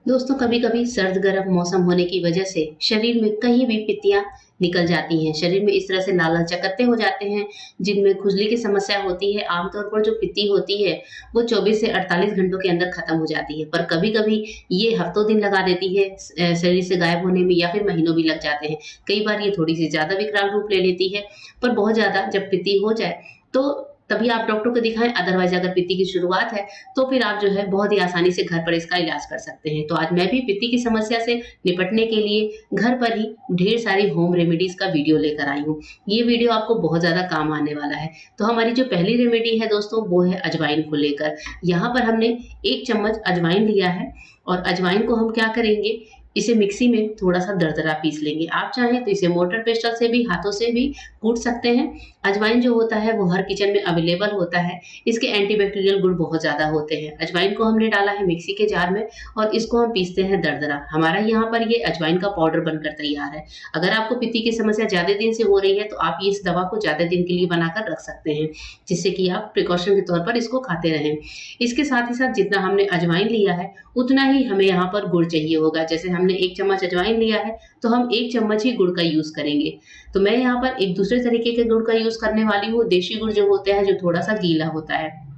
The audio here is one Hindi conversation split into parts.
दोस्तों, कभी कभी सर्द गर्म मौसम होने की वजह से शरीर में कहीं भी पित्तियां निकल जाती हैं। शरीर में इस तरह से लाल लाल चकत्ते हो जाते हैं जिनमें खुजली की समस्या होती है। आमतौर पर जो पित्ती होती है वो 24 से 48 घंटों के अंदर खत्म हो जाती है, पर कभी कभी ये हफ्तों दिन लगा देती है शरीर से गायब होने में, या फिर महीनों भी लग जाते हैं। कई बार ये थोड़ी सी ज्यादा विकराल रूप ले लेती है, पर बहुत ज्यादा जब पित्ती हो जाए तो तभी आप डॉक्टर को दिखाएं। अदरवाइज अगर पित्ती की शुरुआत है तो फिर आप जो है बहुत ही आसानी से घर पर इसका इलाज कर सकते हैं। तो आज मैं भी पित्ती की समस्या से निपटने के लिए घर पर ही ढेर सारी होम रेमेडीज का वीडियो लेकर आई हूँ। ये वीडियो आपको बहुत ज़्यादा काम आने वाला है। तो हमारी जो पहली रेमेडी है दोस्तों, वो है अजवाइन को लेकर। यहाँ पर हमने 1 चम्मच अजवाइन लिया है, और अजवाइन को हम क्या करेंगे, इसे मिक्सी में थोड़ा-सा दरदरा पीस लेंगे। आप चाहें तो इसे मोटर पेस्टल से भी, हाथों से भी कूट सकते हैं। अजवाइन जो होता है वो हर किचन में अवेलेबल होता है। इसके एंटीबैक्टीरियल गुण बहुत ज़्यादा होते हैं। अजवाइन को हमने डाला है मिक्सी के जार में, और इसको हम पीसते हैं दरदरा। हमारा यहाँ पर ये अजवाइन का पाउडर बनकर तैयार है। अगर आपको पित्ती की समस्या ज़्यादा दिन से हो रही है तो आप ये इस दवा को ज़्यादा दिन के लिए बनाकर रख सकते हैं, जिससे कि आप प्रिकॉशन के तौर पर इसको खाते रहें। इसके साथ ही साथ जितना हमने अजवाइन लिया है उतना ही हमें यहाँ पर गुड़ चाहिए होगा। जैसे हमने 1 चम्मच अजवाइन लिया है तो हम 1 चम्मच ही गुड़ का यूज़ करेंगे। तो मैं यहाँ पर एक दूसरे तरीके के गुड़ का यूज़ करने वाली हूँ। देशी गुड़ जो होता है, जो थोड़ा-सा गीला होता है।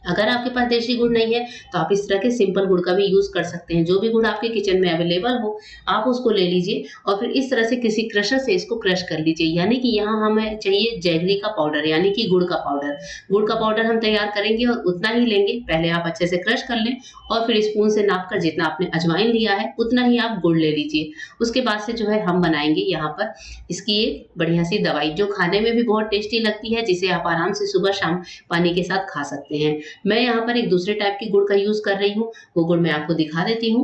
अगर आपके पास देशी गुड़ नहीं है तो आप इस तरह के सिंपल गुड़ का भी यूज़ कर सकते हैं। जो भी गुड़ आपके किचन में अवेलेबल हो, आप उसको ले लीजिए और फिर इस तरह से किसी क्रशर से इसको क्रश कर लीजिए। यानी कि यहाँ हमें चाहिए जैगरी का पाउडर, यानी कि गुड़ का पाउडर। गुड़ का पाउडर हम तैयार करेंगे और उतना ही लेंगे। पहले आप अच्छे से क्रश कर लें और फिर स्पून से नाप कर जितना आपने अजवाइन लिया है उतना ही आप गुड़ ले लीजिए। उसके बाद से जो है हम बनाएँगे यहाँ पर इसकी एक बढ़िया सी दवाई, जो खाने में भी बहुत टेस्टी लगती है, जिसे आप आराम से सुबह-शाम पानी के साथ खा सकते हैं। मैं यहाँ पर एक दूसरे टाइप की गुड़ का यूज़ कर रही हूँ, वो गुड़ मैं आपको दिखा देती हूँ।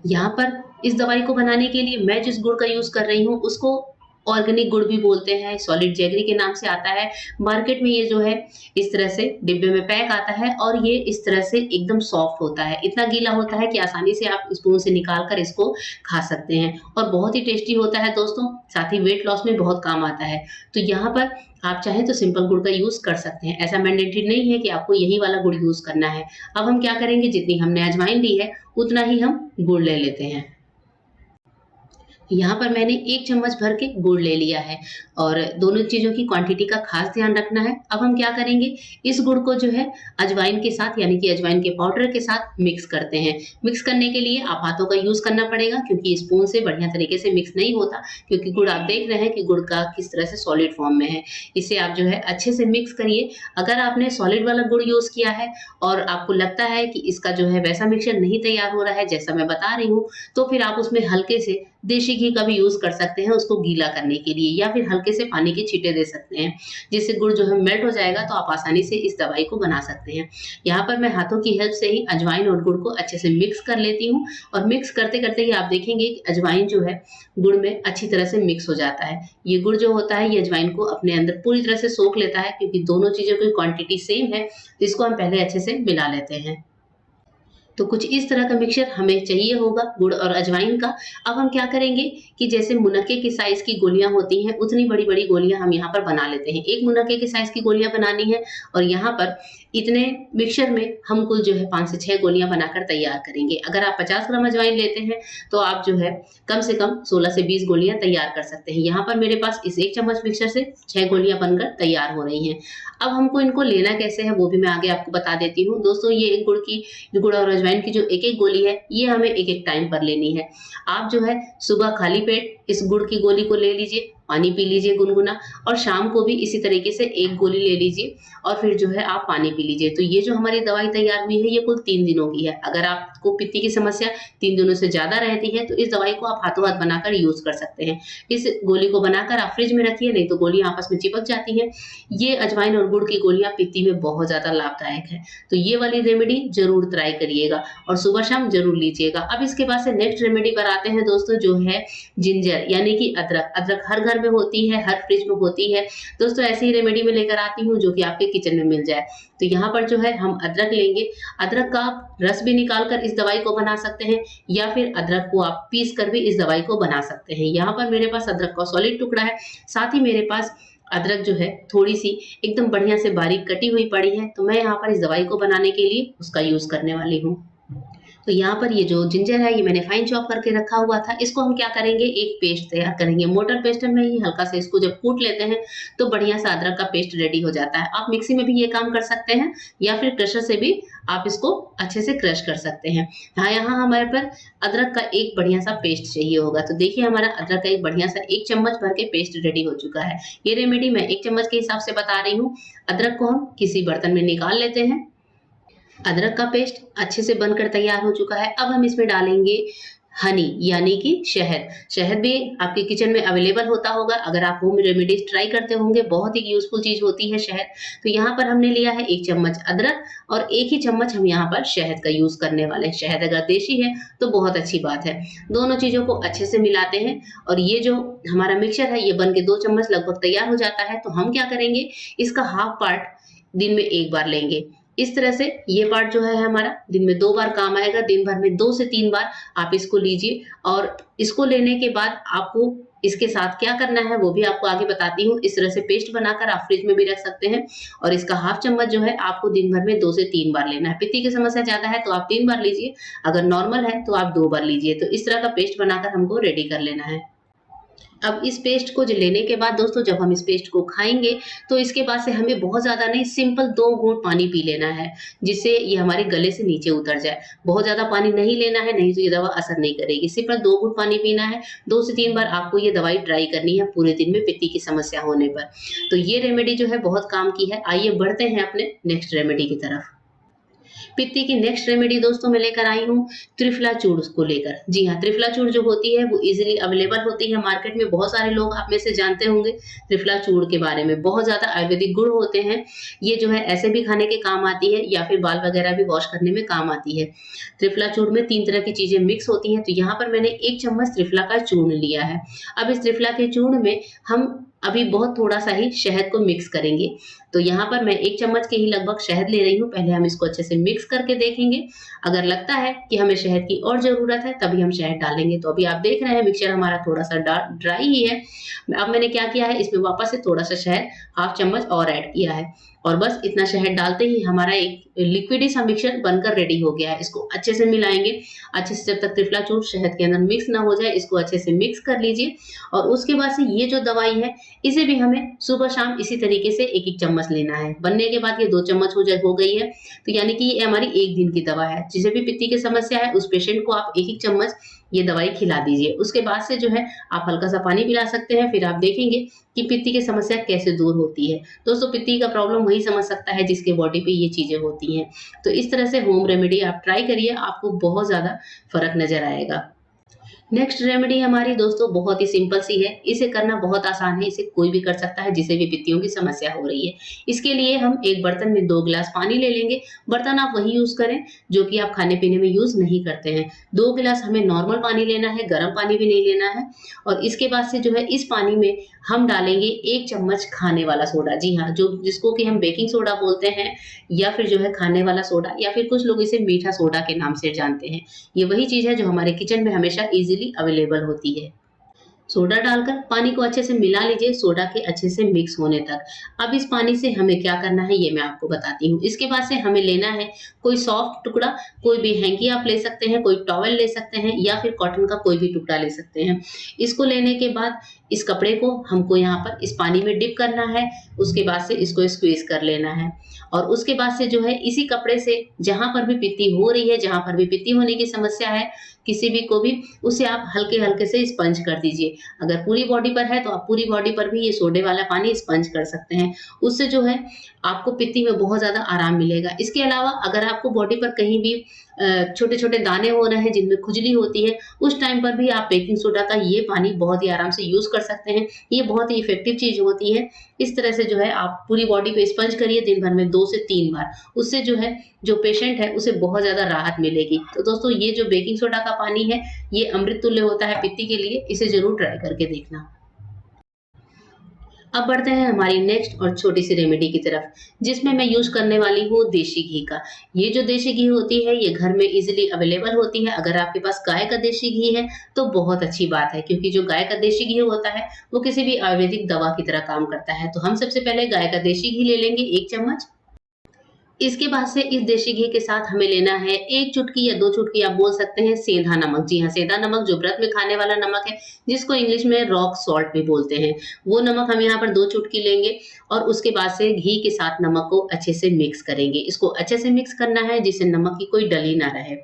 यहाँ पर इस दवाई को बनाने के लिए मैं जिस गुड़ का यूज़ कर रही हूँ उसको ऑर्गेनिक गुड़ भी बोलते हैं, सॉलिड जैगरी के नाम से आता है। मार्केट में ये जो है इस तरह से डिब्बे में पैक आता है, और ये इस तरह से एकदम सॉफ्ट होता है। इतना गीला होता है कि आसानी से आप स्पून से निकाल कर इसको खा सकते हैं, और बहुत ही टेस्टी होता है दोस्तों। साथ ही वेट लॉस में बहुत काम आता है। तो यहाँ पर आप चाहें तो सिंपल गुड़ का यूज़ कर सकते हैं। ऐसा मैंडेटरी नहीं है कि आपको यही वाला गुड़ यूज़ करना है। अब हम क्या करेंगे, जितनी हमने अजवाइन ली है उतना ही हम गुड़ ले लेते हैं। यहाँ पर मैंने 1 चम्मच भर के गुड़ ले लिया है, और दोनों चीज़ों की क्वांटिटी का ख़ास ध्यान रखना है। अब हम क्या करेंगे, इस गुड़ को जो है अजवाइन के साथ, यानी कि अजवाइन के पाउडर के साथ मिक्स करते हैं। मिक्स करने के लिए आप हाथों का यूज़ करना पड़ेगा, क्योंकि स्पून से बढ़िया तरीके से मिक्स नहीं होता, क्योंकि गुड़ आप देख रहे हैं कि गुड़ का किस तरह से सॉलिड फॉर्म में है। इसे आप जो है अच्छे से मिक्स करिए। अगर आपने सॉलिड वाला गुड़ यूज़ किया है और आपको लगता है कि इसका जो है वैसा मिक्सचर नहीं तैयार हो रहा है जैसा मैं बता रही हूँ, तो फिर आप उसमें हल्के से देशी घी का भी यूज़ कर सकते हैं उसको गीला करने के लिए, या फिर हल्के से पानी के छींटे दे सकते हैं, जिससे गुड़ जो है मेल्ट हो जाएगा, तो आप आसानी से इस दवाई को बना सकते हैं। यहाँ पर मैं हाथों की हेल्प से ही अजवाइन और गुड़ को अच्छे से मिक्स कर लेती हूँ, और मिक्स करते-करते ही आप देखेंगे कि अजवाइन जो है गुड़ में अच्छी तरह से मिक्स हो जाता है। ये गुड़ जो होता है ये अजवाइन को अपने अंदर पूरी तरह से सोख लेता है, क्योंकि दोनों चीज़ों की क्वांटिटी सेम है, तो इसको हम पहले अच्छे से मिला लेते हैं। तो कुछ इस तरह का मिक्सचर हमें चाहिए होगा गुड़ और अजवाइन का। अब हम क्या करेंगे कि जैसे मुनक्के की साइज़ की गोलियाँ होती हैं, उतनी बड़ी-बड़ी गोलियाँ हम यहाँ पर बना लेते हैं। 1 मुनक्के की साइज़ की गोलियाँ बनानी है, और यहाँ पर इतने मिक्सचर में हम कुल जो है 5 से 6 गोलियाँ बनाकर तैयार करेंगे। अगर आप 50 ग्राम अजवाइन लेते हैं, तो आप जो है कम से कम 16 से 20 गोलियाँ तैयार कर सकते हैं। यहाँ पर मेरे पास इस 1 चम्मच मिक्सचर से 6 गोलियाँ बनकर तैयार हो रही हैं। अब हमको इनको लेना कैसे है, वो भी मैं आगे आपको बता देती हूँ। दोस्तों, ये गुड़ और अजवाइन की जो एक-एक गोली है, ये हमें एक-एक टाइम पर लेनी है। आप जो है सुबह खाली पेट इस गुड़ की गोली को ले लीजिए, पानी पी लीजिए गुनगुना, और शाम को भी इसी तरीके से 1 गोली ले लीजिए, और फिर जो है आप पानी पी लीजिए। तो ये जो हमारी दवाई तैयार हुई है, ये कुल 3 दिनों की है। अगर आपको पित्ती की समस्या 3 दिनों से ज़्यादा रहती है, तो इस दवाई को आप हाथों-हाथ बनाकर यूज़ कर सकते हैं। इस गोली को बनाकर आप फ्रिज में रखिए, नहीं तो गोलियाँ आपस में चिपक जाती हैं। ये अजवाइन और गुड़ की गोलियाँ पित्ती में बहुत ज़्यादा लाभदायक है। तो ये वाली रेमेडी ज़रूर ट्राई करिएगा, और सुबह-शाम ज़रूर लीजिएगा। अब इसके बाद से नेक्स्ट रेमेडी पर आते हैं दोस्तों, जो है जिंजर, यानी कि अदरक। अदरक हर घर में होती है, हर फ्रिज में होती है। दोस्तों, ऐसी ही रेमेडी मैं लेकर आती हूँ जो कि आपके किचन में मिल जाए। तो यहाँ पर जो है हम अदरक लेंगे। अदरक का आप रस भी निकाल कर इस दवाई को बना सकते हैं, या फिर अदरक को आप पीस कर भी इस दवाई को बना सकते हैं। यहाँ पर मेरे पास अदरक का सॉलिड टुकड़ा है, साथ ही मेरे पास अदरक जो है थोड़ी-सी एकदम बढ़िया से बारीक कटी हुई पड़ी है, तो मैं यहाँ पर इस दवाई को बनाने के लिए उसका यूज़ करने वाली हूँ। तो यहाँ पर ये जो जिंजर है ये मैंने फाइन चॉप करके रखा हुआ था। इसको हम क्या करेंगे, एक पेस्ट तैयार करेंगे। मोटर पेस्टर में ही हल्का सा इसको जब कूट लेते हैं तो बढ़िया सा अदरक का पेस्ट रेडी हो जाता है। आप मिक्सी में भी ये काम कर सकते हैं या फिर क्रशर से भी आप इसको अच्छे से क्रश कर सकते हैं। हाँ, यहाँ हमारे पर अदरक का एक बढ़िया सा पेस्ट चाहिए होगा। तो देखिए हमारा अदरक का एक बढ़िया सा 1 चम्मच भर के पेस्ट रेडी हो चुका है। ये रेमेडी मैं 1 चम्मच के हिसाब से बता रही हूँ। अदरक को हम किसी बर्तन में निकाल लेते हैं। अदरक का पेस्ट अच्छे से बनकर तैयार हो चुका है। अब हम इसमें डालेंगे हनी यानी कि शहद। शहद भी आपके किचन में अवेलेबल होता होगा। अगर आप होम रेमेडीज ट्राई करते होंगे, बहुत ही यूजफुल चीज होती है शहद। तो यहाँ पर हमने लिया है 1 चम्मच अदरक और 1 ही चम्मच हम यहाँ पर शहद का यूज करने वाले हैं। शहद अगर देशी है तो बहुत अच्छी बात है। दोनों चीजों को अच्छे से मिलाते हैं और ये जो हमारा मिक्सचर है ये बन के 2 चम्मच लगभग तैयार हो जाता है। तो हम क्या करेंगे, इसका हाफ पार्ट दिन में 1 बार लेंगे। इस तरह से ये पार्ट जो है हमारा दिन में 2 बार काम आएगा। दिन भर में 2 से 3 बार आप इसको लीजिए और इसको लेने के बाद आपको इसके साथ क्या करना है वो भी आपको आगे बताती हूँ। इस तरह से पेस्ट बनाकर आप फ्रिज में भी रख सकते हैं और इसका हाफ चम्मच जो है आपको दिन भर में 2 से 3 बार लेना है। पित्ती की समस्या ज्यादा है तो आप 3 बार लीजिए, अगर नॉर्मल है तो आप 2 बार लीजिए। तो इस तरह का पेस्ट बनाकर हमको रेडी कर लेना है। अब इस पेस्ट को लेने के बाद दोस्तों जब हम इस पेस्ट को खाएंगे तो इसके बाद से हमें बहुत ज्यादा नहीं, सिंपल 2 घूंट पानी पी लेना है जिससे ये हमारे गले से नीचे उतर जाए। बहुत ज्यादा पानी नहीं लेना है, नहीं तो ये दवा असर नहीं करेगी। सिंपल 2 घूंट पानी पीना है। 2 से 3 बार आपको ये दवाई ट्राई करनी है पूरे दिन में पित्ती की समस्या होने पर। तो ये रेमेडी जो है बहुत काम की है। आइए बढ़ते हैं अपने नेक्स्ट रेमेडी की तरफ। पित्ती की नेक्स्ट रेमेडी दोस्तों मैं लेकर आई हूँ त्रिफला चूर्ण को लेकर। जी हाँ, त्रिफला चूर्ण जो होती है वो इजीली अवेलेबल होती है मार्केट में। बहुत सारे लोग आप में से जानते होंगे त्रिफला चूर्ण के बारे में। बहुत ज्यादा आयुर्वेदिक गुण होते हैं। ये जो है ऐसे भी खाने के काम आती है या फिर बाल वगैरह भी वॉश करने में काम आती है। त्रिफला चूर्ण में 3 तरह की चीजें मिक्स होती हैं। तो यहाँ पर मैंने 1 चम्मच त्रिफला का चूर्ण लिया है। अब इस त्रिफला के चूर्ण में हम अभी बहुत थोड़ा सा ही शहद को मिक्स करेंगे। तो यहाँ पर मैं 1 चम्मच के ही लगभग शहद ले रही हूँ। पहले हम इसको अच्छे से मिक्स करके देखेंगे। अगर लगता है कि हमें शहद की और जरूरत है तभी हम शहद डालेंगे। तो अभी आप देख रहे हैं मिक्सचर हमारा थोड़ा सा ड्राई ही है। अब मैंने क्या किया है, इसमें वापस से थोड़ा सा शहद हाफ चम्मच और ऐड किया है और बस इतना शहद डालते ही हमारा एक लिक्विडी सा मिक्सचर बनकर रेडी हो गया है। इसको अच्छे से मिलाएंगे। अच्छे से जब तक त्रिफला चूर्ण शहद के अंदर मिक्स ना हो जाए इसको अच्छे से मिक्स कर लीजिए। और उसके बाद से ये जो दवाई है इसे भी हमें सुबह शाम इसी तरीके से 1-1 चम्मच लेना है। बनने के बाद ये 2 चम्मच हो गई है। तो यानी कि ये हमारी 1 दिन की दवा है। जिसे भी पित्ती की समस्या है उस पेशेंट को आप 1-1 चम्मच ये दवाई खिला दीजिए। उसके बाद से जो है आप हल्का सा पानी पिला सकते हैं। फिर आप देखेंगे कि पित्ती की समस्या कैसे दूर होती है। दोस्तों पित्ती का प्रॉब्लम वही समझ सकता है जिसके बॉडी पे ये चीजें होती हैं। तो इस तरह से होम रेमेडी आप ट्राई करिए, आपको बहुत ज्यादा फर्क नजर आएगा। नेक्स्ट रेमेडी हमारी दोस्तों बहुत ही सिंपल सी है। इसे करना बहुत आसान है। इसे कोई भी कर सकता है जिसे भी पित्तियों की समस्या हो रही है। इसके लिए हम एक बर्तन में 2 गिलास पानी ले लेंगे। बर्तन आप वही यूज करें जो कि आप खाने पीने में यूज नहीं करते हैं। 2 गिलास हमें नॉर्मल पानी लेना है, गर्म पानी भी नहीं लेना है। और इसके बाद से जो है इस पानी में हम डालेंगे 1 चम्मच खाने वाला सोडा। जी हाँ, जो जिसको कि हम बेकिंग सोडा बोलते हैं या फिर जो है खाने वाला सोडा या फिर कुछ लोग इसे मीठा सोडा के नाम से जानते हैं। ये वही चीज है जो हमारे किचन में हमेशा इजीली अवेलेबल होती है। सोडा डालकर पानी को अच्छे से मिला लीजिए, सोडा के अच्छे से मिक्स होने तक। अब इस पानी से हमें क्या करना है ये मैं आपको बताती हूँ। इसके बाद से हमें लेना है कोई सॉफ्ट टुकड़ा, कोई भी हैंकी आप ले सकते हैं, कोई टॉवल ले सकते हैं या फिर कॉटन का कोई भी टुकड़ा ले सकते हैं। इसको लेने के बाद इस कपड़े को हमको यहाँ पर इस पानी में डिप करना है। उसके बाद से इसको स्क्वीज कर लेना है और उसके बाद से जो है इसी कपड़े से जहां पर भी पित्ती हो रही है, जहां पर भी पित्ती होने की समस्या है किसी भी को भी, उसे आप हल्के हल्के से स्पंज कर दीजिए। अगर पूरी बॉडी पर है तो आप पूरी बॉडी पर भी ये सोडे वाला पानी स्पंज कर सकते हैं। उससे जो है आपको पित्ती में बहुत ज्यादा आराम मिलेगा। इसके अलावा अगर आपको बॉडी पर कहीं भी छोटे छोटे दाने हो रहे हैं जिनमें खुजली होती है, उस टाइम पर भी आप बेकिंग सोडा का ये पानी बहुत ही आराम से यूज कर सकते हैं। ये बहुत ही इफेक्टिव चीज होती है। इस तरह से जो है आप पूरी बॉडी पे स्पंज करिए दिन भर में 2 से 3 बार। उससे जो है जो पेशेंट है उसे बहुत ज्यादा राहत मिलेगी। तो दोस्तों ये जो बेकिंग सोडा का पानी है ये अमृत तुल्य होता है पित्ती के लिए। इसे जरूर ट्राई करके देखना। अब बढ़ते हैं हमारी नेक्स्ट और छोटी सी रेमेडी की तरफ, जिसमें मैं यूज करने वाली हूँ देशी घी का। ये जो देशी घी होती है ये घर में इजीली अवेलेबल होती है। अगर आपके पास गाय का देशी घी है तो बहुत अच्छी बात है, क्योंकि जो गाय का देशी घी होता है वो किसी भी आयुर्वेदिक दवा की तरह काम करता है। तो हम सबसे पहले गाय का देशी घी ले लेंगे 1 चम्मच। इसके बाद से इस देशी घी के साथ हमें लेना है 1 चुटकी या 2 चुटकी आप बोल सकते हैं सेंधा नमक। जी हाँ, सेंधा नमक जो व्रत में खाने वाला नमक है, जिसको इंग्लिश में रॉक सॉल्ट भी बोलते हैं। वो नमक हम यहाँ पर 2 चुटकी लेंगे और उसके बाद से घी के साथ नमक को अच्छे से मिक्स करेंगे। इसको अच्छे से मिक्स करना है जिससे नमक की कोई डली ना रहे।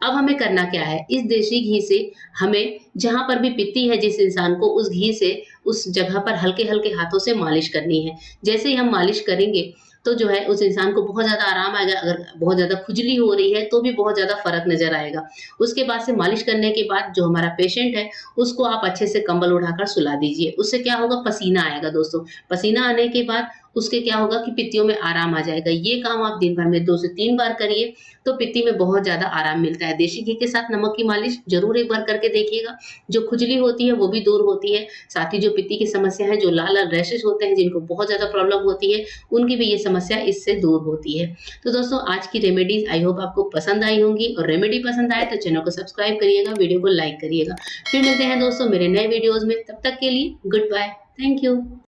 अब हमें करना क्या है, इस देशी घी से हमें जहाँ पर भी पित्ती है जिस इंसान को, उस घी से उस जगह पर हल्के-हल्के हाथों से मालिश करनी है। जैसे ही हम मालिश करेंगे, तो जो है उस इंसान को बहुत ज़्यादा आराम आएगा। अगर बहुत ज़्यादा खुजली हो रही है, तो भी बहुत ज़्यादा फ़र्क नज़र आएगा। उसके बाद से मालिश करने के बाद जो हमारा पेशेंट है, उसको आप अच्छे से कंबल उठाकर सुला दीजिए। उससे क्या होगा, पसीना आएगा दोस्तों। पसीना आने के बाद उसके क्या होगा कि पित्तियों में आराम आ जाएगा। ये काम आप दिन भर में 2 से 3 बार करिए, तो पित्ती में बहुत ज़्यादा आराम मिलता है। देशी घी के साथ नमक की मालिश ज़रूर एक बार करके देखिएगा। जो खुजली होती है, वो भी दूर होती है। साथ ही जो पित्ती की समस्या है, जो लाल-लाल रैशेज़ होते हैं, जिनको बहुत ज़्यादा प्रॉब्लम होती है, उनकी भी ये समस्या इससे दूर होती है। तो दोस्तों, आज की रेमेडीज़ आई होप आपको पसंद आई होंगी और रेमेडी पसंद आए तो चैनल को सब्सक्राइब करिएगा, वीडियो को लाइक करिएगा। फिर मिलते हैं दोस्तों मेरे नए वीडियोज़ में, तब तक के लिए गुड बाय। Thank you.